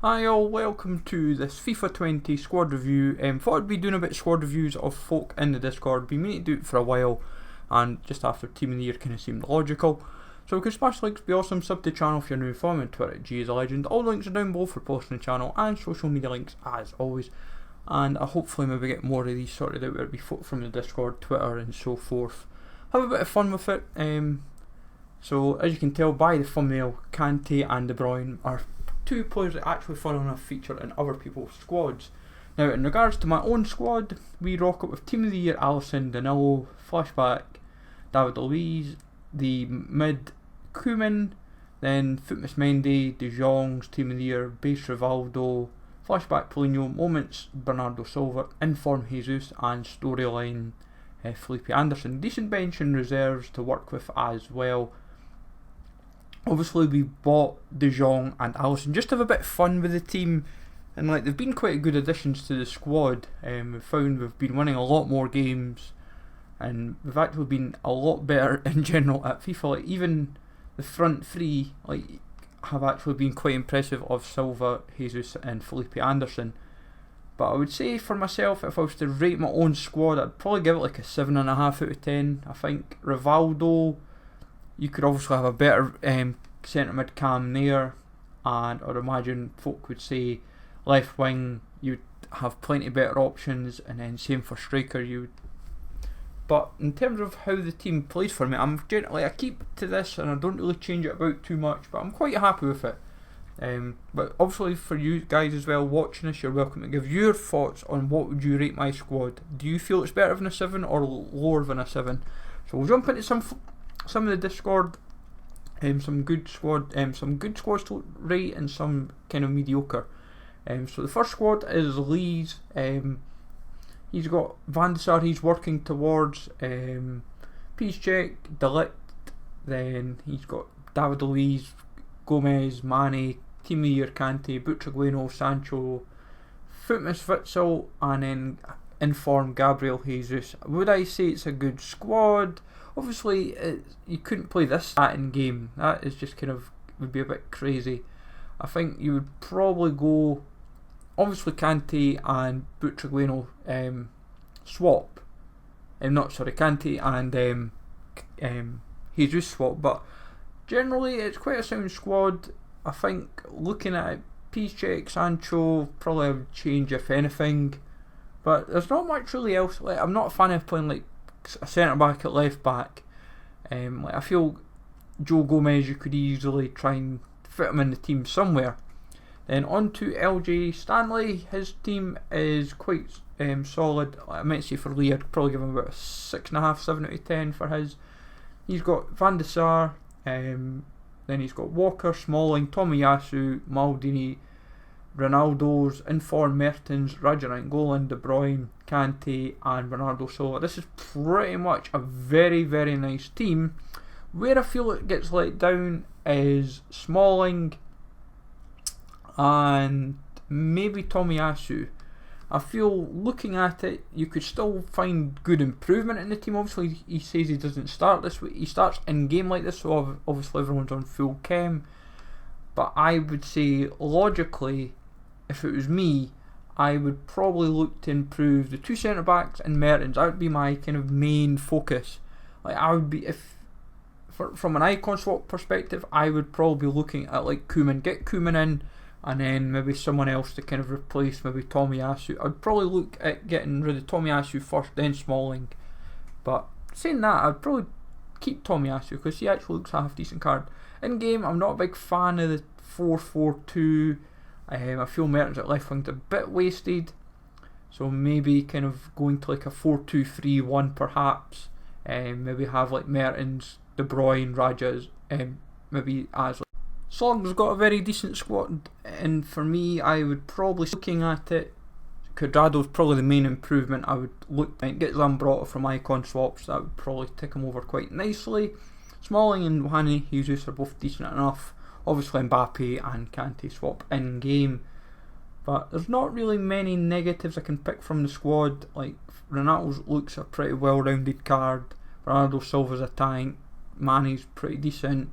Hi all, welcome to this FIFA 20 squad review. Thought I'd be doing a bit of squad reviews of folk in the Discord. Been meaning to do it for a while, and just after Team of the Year kind of seemed logical. So we can smash links, be awesome, sub to the channel if you're new, follow me on Twitter at G is a legend. All links are down below for posting the channel and social media links as always. And I hopefully maybe get more of these sorted out, whether it be folk from the Discord, Twitter and so forth. Have a bit of fun with it. So as you can tell by the thumbnail, Kante and De Bruyne are two players that actually fun enough feature in other people's squads. Now in regards to my own squad, we rock up with Team of the Year Alisson, Danilo, Flashback, David Luiz, the mid Koeman, then Footmas Mendy, De Jong's Team of the Year, base Rivaldo, Flashback Paulinho, moments Bernardo Silva, inform Jesus and storyline Felipe Anderson. Decent bench and reserves to work with as well. Obviously we bought De Jong and Alisson just to have a bit of fun with the team, and like they've been quite good additions to the squad. We've found we've been winning a lot more games, and we've actually been a lot better in general at FIFA. Like even the front three have actually been quite impressive of Silva, Jesus and Felipe Anderson. But I would say for myself, if I was to rate my own squad, I'd probably give it like a 7.5 out of 10. I think Rivaldo, you could obviously have a better centre mid cam there, and I'd imagine folk would say left wing you'd have plenty better options, and then same for striker. But in terms of how the team plays for me, I keep to this and I don't really change it about too much, but I'm quite happy with it. But obviously for you guys as well watching this, you're welcome to give your thoughts on what would you rate my squad. Do you feel it's better than a 7 or lower than a 7? So we'll jump into some of the Discord, some good squads to rate and some kind of mediocre. So the first squad is Lee's. He's got Van der Sar he's working towards, Piszczek, De Ligt, then he's got David Luiz, Gomez, Mane, Team of the Year Kante, Butragueno, Sancho, Footmas Witsel, and then inform Gabriel Jesus. Would I say it's a good squad? Obviously you couldn't play this in game. That is just would be a bit crazy. I think you would probably go obviously Kante and Butragueno swap. Kante and Jesus swap, but generally it's quite a sound squad. I think looking at it, Piszczek, Sancho probably would change if anything, but there's not much really else. I'm not a fan of playing like a centre back at left back. I feel Joe Gomez, you could easily try and fit him in the team somewhere. Then on to LJ Stanley. His team is quite solid. I might say for Lee, I'd probably give him about a 6.5, 7 out of 10 for his. He's got Van der Sar, then he's got Walker, Smalling, Tomiyasu, Maldini, Ronaldo's, Inform, Mertens, Raja Nainggolan, De Bruyne, Kante and Bernardo Silva. This is pretty much a very, very nice team. Where I feel it gets let down is Smalling and maybe Tomiyasu. I feel looking at it, you could still find good improvement in the team. Obviously he says he doesn't start this week, he starts in game like this, so obviously everyone's on full chem. But I would say logically, if it was me, I would probably look to improve the two centre backs and Mertens. That would be my kind of main focus. I would be, from an icon swap perspective, I would probably be looking at like Koeman, get Koeman in, and then maybe someone else to kind of replace maybe Tomiyasu. I'd probably look at getting rid of Tomiyasu first, then Smalling. But saying that, I'd probably keep Tomiyasu because he actually looks a half decent card. In game, I'm not a big fan of the 4-4-2. I feel Mertens at left wing's a bit wasted, so maybe kind of going to like a 4-2-3-1 perhaps. Maybe have like Mertens, De Bruyne, Rajas, maybe as Slog's got a very decent squad, and for me, I would probably, looking at it, Cuadrado's probably the main improvement. I would look at get Zambrotta from icon swaps. That would probably tick him over quite nicely. Smalling and Wani Jesus are both decent enough. Obviously Mbappe and Kante swap in game, but there's not really many negatives I can pick from the squad. Like Ronaldo's looks a pretty well rounded card, Bernardo Silva's a tank, Mane's pretty decent.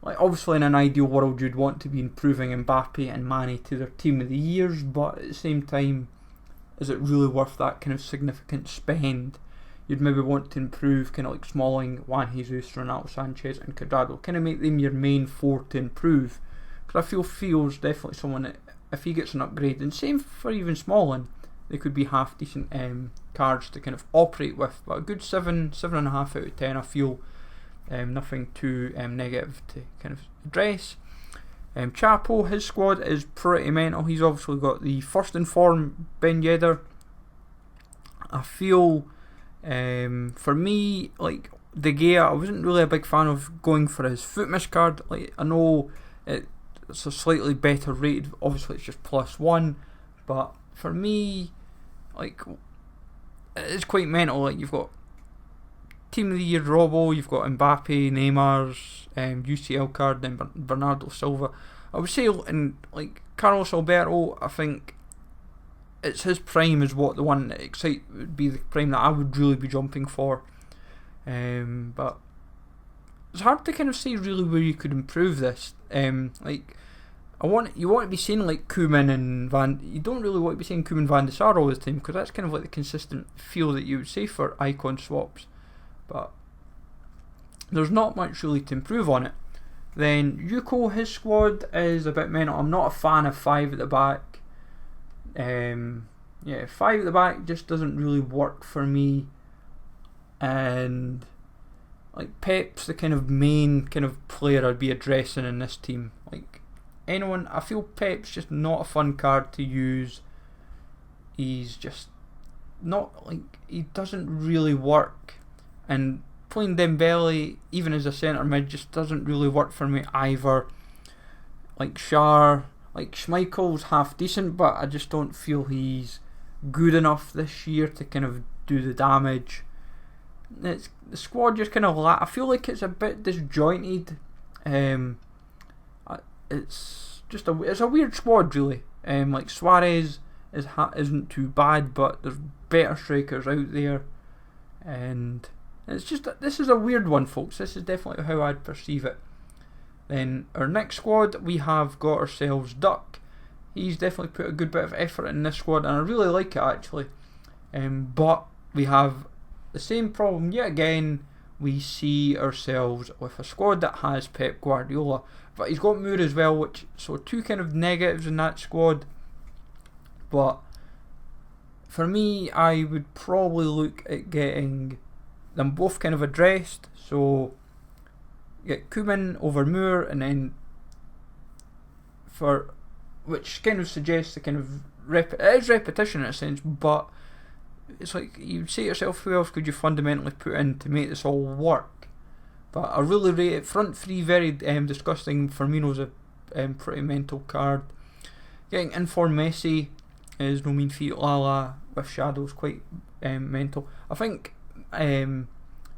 like obviously in an ideal world you'd want to be improving Mbappe and Mane to their team of the years, but at the same time, is it really worth that kind of significant spend? You'd maybe want to improve kind of like Smalling, Juan Jesus, Renato Sanchez and Cuadrado, kind of make them your main four to improve, because I feel Theo's definitely someone that if he gets an upgrade, and same for even Smalling, they could be half decent cards to kind of operate with, but a good 7.5 out of 10 I feel. Nothing too negative to kind of address. Chapo, his squad is pretty mental. He's obviously got the first in form Ben Yedder. I feel for me, like De Gea, I wasn't really a big fan of going for his Footmish card. Like, I know it's a slightly better rated, obviously it's just +1, but for me, like, it's quite mental. Like, you've got Team of the Year Robbo, you've got Mbappe, Neymar's UCL card, then Bernardo Silva. I would say, and like Carlos Alberto, I think it's his prime is what the one that would be the prime that I would really be jumping for. But it's hard to kind of say really where you could improve this. Like, you want to be saying like Koeman and you don't really want to be saying Koeman Van de Sar all the time, because that's kind of like the consistent feel that you would say for icon swaps. But there's not much really to improve on it. Then Yuko, his squad is a bit mental. I'm not a fan of 5 at the back. 5 at the back just doesn't really work for me. And like Pep's the kind of main kind of player I'd be addressing in this team. Like anyone, I feel Pep's just not a fun card to use. He's just not, like, he doesn't really work. And playing Dembele, even as a centre mid, just doesn't really work for me either. Like Schmeichel's half decent, but I just don't feel he's good enough this year to kind of do the damage. The squad just kind of I feel like it's a bit disjointed. It's a weird squad really. Like Suarez isn't too bad, but there's better strikers out there, and it's just, this is a weird one, folks. This is definitely how I'd perceive it. Then our next squad, we have got ourselves Duck. He's definitely put a good bit of effort in this squad, and I really like it actually. But we have the same problem yet again. We see ourselves with a squad that has Pep Guardiola, but he's got Moore as well, so two kind of negatives in that squad. But for me, I would probably look at getting them both kind of addressed. So get Koeman over Moore, and then which kind of suggests a kind of it is repetition in a sense, but it's like you'd say to yourself, who else could you fundamentally put in to make this all work? But I really rate it. Front three, very disgusting. Firmino's a pretty mental card. Getting in for Messi is no mean feat. Lala with shadows, quite mental. I think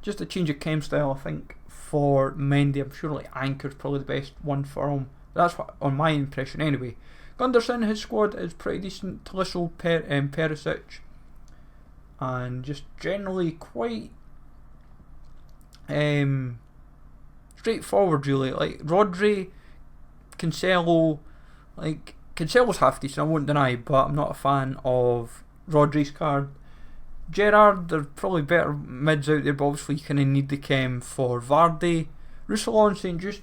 just a change of chem style. I think for Mendy, I'm sure like Anchor's probably the best one for him. That's what, on my impression anyway. Gunderson, his squad is pretty decent. Tolisso, Perisic, and just generally quite straightforward really. Like Rodri, Cancelo, like Cancelo's half decent, I won't deny, but I'm not a fan of Rodri's card. Gerrard, there's probably better mids out there, but obviously you kind of need the chem for Vardy. Roussillon and St. Just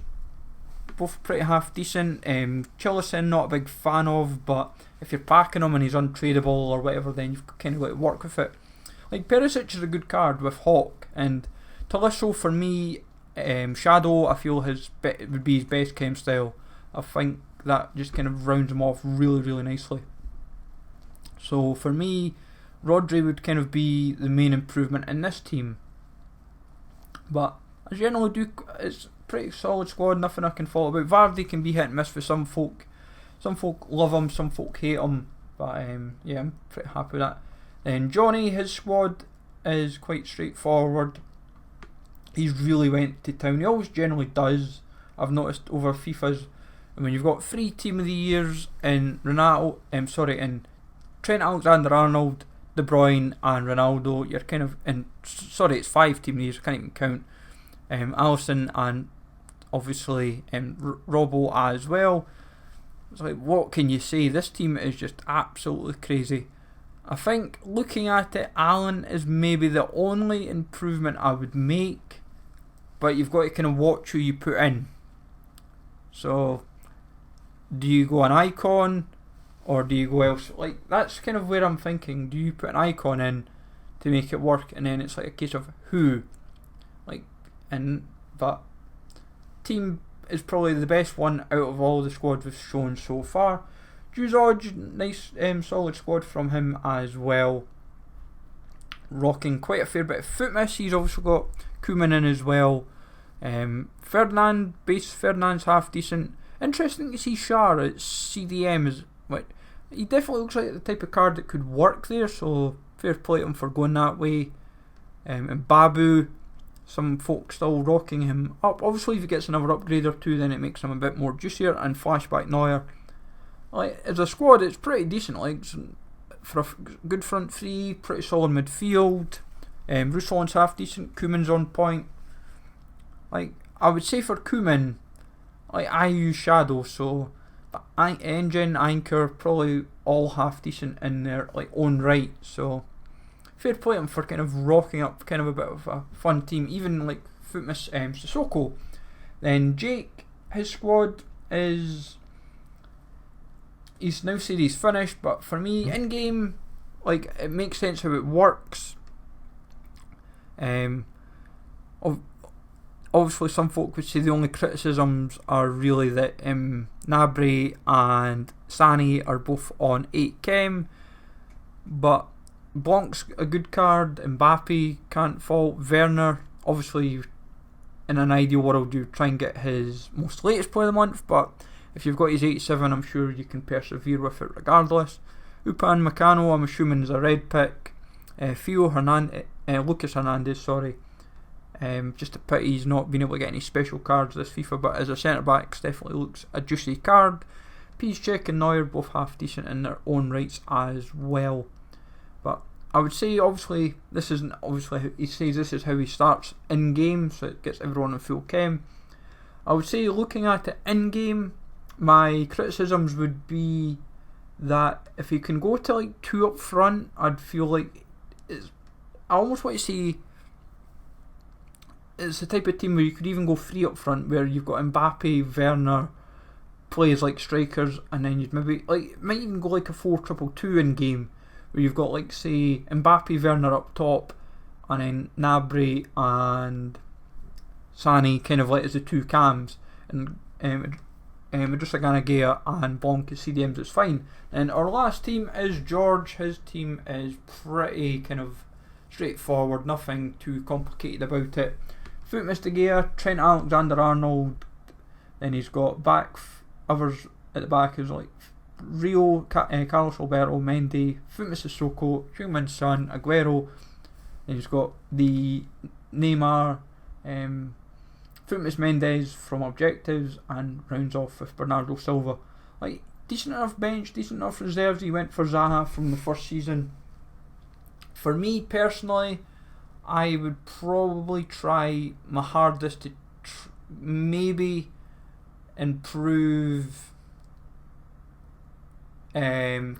both pretty half decent. Chilison, not a big fan of, but if you're packing him and he's untradeable or whatever, then you've kind of got to work with it. Like Perisic is a good card with Hawk, and Tolisso for me, Shadow, I feel would be his best chem style. I think that just kind of rounds him off really, really nicely. So for me, Rodri would kind of be the main improvement in this team. But I generally do, it's a pretty solid squad, nothing I can fault about. Vardy can be hit and miss for some folk. Some folk love him, some folk hate him. But yeah, I'm pretty happy with that. Then Johnny, his squad is quite straightforward. He's really went to town. He always generally does. I've noticed over FIFA's. I mean, you've got 3 Team of the Years in in Trent Alexander-Arnold, De Bruyne and Ronaldo. You're kind of it's 5 Team of the Years, I can't even count. Alisson and obviously Robbo as well. It's like, what can you say? This team is just absolutely crazy. I think looking at it, Allen is maybe the only improvement I would make, but you've got to kind of watch who you put in. So, do you go an icon, or do you go else? Like, that's kind of where I'm thinking. Do you put an icon in to make it work, and then it's like a case of who? But team is probably the best one out of all the squads we've shown so far. Juzodge, nice solid squad from him as well. Rocking quite a fair bit of Footmas. He's also got Koeman in as well. Ferdinand's half decent. Interesting to see Shar at CDM. He definitely looks like the type of card that could work there, so fair play to him for going that way. And Babu, some folks still rocking him up. Obviously if he gets another upgrade or two, then it makes him a bit more juicier. And Flashback Neuer, as a squad, it's pretty decent. For a good front three, pretty solid midfield. Ruslan's half decent. Koeman's on point. I would say for Koeman, I use Shadow, so Engine, Anchor, probably all half decent in their own right. So fair play to him for kind of rocking up kind of a bit of a fun team. Even Footmas, Sissoko. Then Jake, his squad is, he's now said he's finished, but for me, in game, it makes sense how it works. Obviously some folk would say the only criticisms are really that Gnabry and Sani are both on 8 chem, but Blanc's a good card. Mbappe can't fault. Werner, obviously in an ideal world you try and get his most latest play of the month, but if you've got his 87, I'm sure you can persevere with it regardless. Upan Meccano, I'm assuming, is a red pick. Lucas Hernandez, sorry. Just a pity he's not been able to get any special cards this FIFA, but as a centre back, definitely looks a juicy card. Piszczek and Neuer both half decent in their own rights as well. But I would say, obviously, this isn't obviously he says this is how he starts in game, so it gets everyone in full chem. I would say, looking at it in game, my criticisms would be that if you can go to 2 up front, I'd feel like I almost want to say it's the type of team where you could even go 3 up front, where you've got Mbappe, Werner, players like strikers, and then you'd maybe might even go a 4-2-2 in game, where you've got say Mbappe, Werner up top, and then Gnabry and Sani kind of as the 2 cams, and Idrissa Gana Gueye and Blanc as CDMs. It's fine. And our last team is George. His team is pretty kind of straightforward, nothing too complicated about it. Footmas De Gea, Trent Alexander-Arnold, then he's got others at the back is Rio, Carlos Alberto, Mendy, Footmas Sissoko, Heung-min Son, Aguero, then he's got the Neymar, Footmas Mendes from Objectives, and rounds off with Bernardo Silva. Decent enough bench, decent enough reserves. He went for Zaha from the first season. For me personally, I would probably try my hardest to maybe improve Thiago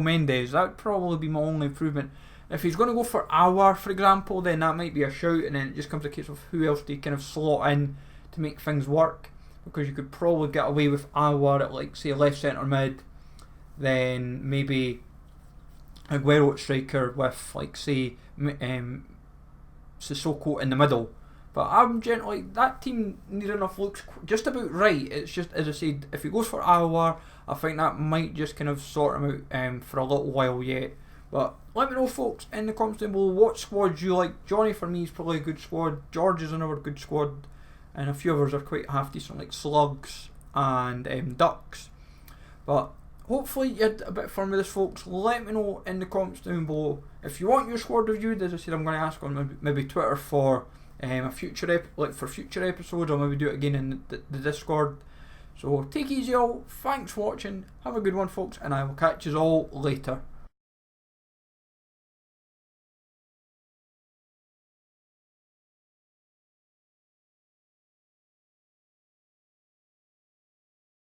Mendes. That would probably be my only improvement. If he's going to go for Aouar, for example, then that might be a shout, and then it just comes to a case of who else do you kind of slot in to make things work, because you could probably get away with Aouar at say left centre mid, then maybe Aguero at striker with say Sissoko in the middle. But I'm generally, that team near enough looks just about right. It's just, as I said, if he goes for Aouar, I think that might just kind of sort him out for a little while yet. But let me know, folks, in the comments down below what squads you like. Johnny for me is probably a good squad. George is another good squad, and a few others are quite half decent, like Slugs and Ducks. But hopefully you had a bit of fun with this, folks. Let me know in the comments down below if you want your squad reviewed. As I said, I'm going to ask on maybe Twitter for a future for future episodes. I'll maybe do it again in the Discord. So take it easy all. Thanks for watching. Have a good one, folks, and I will catch you all later.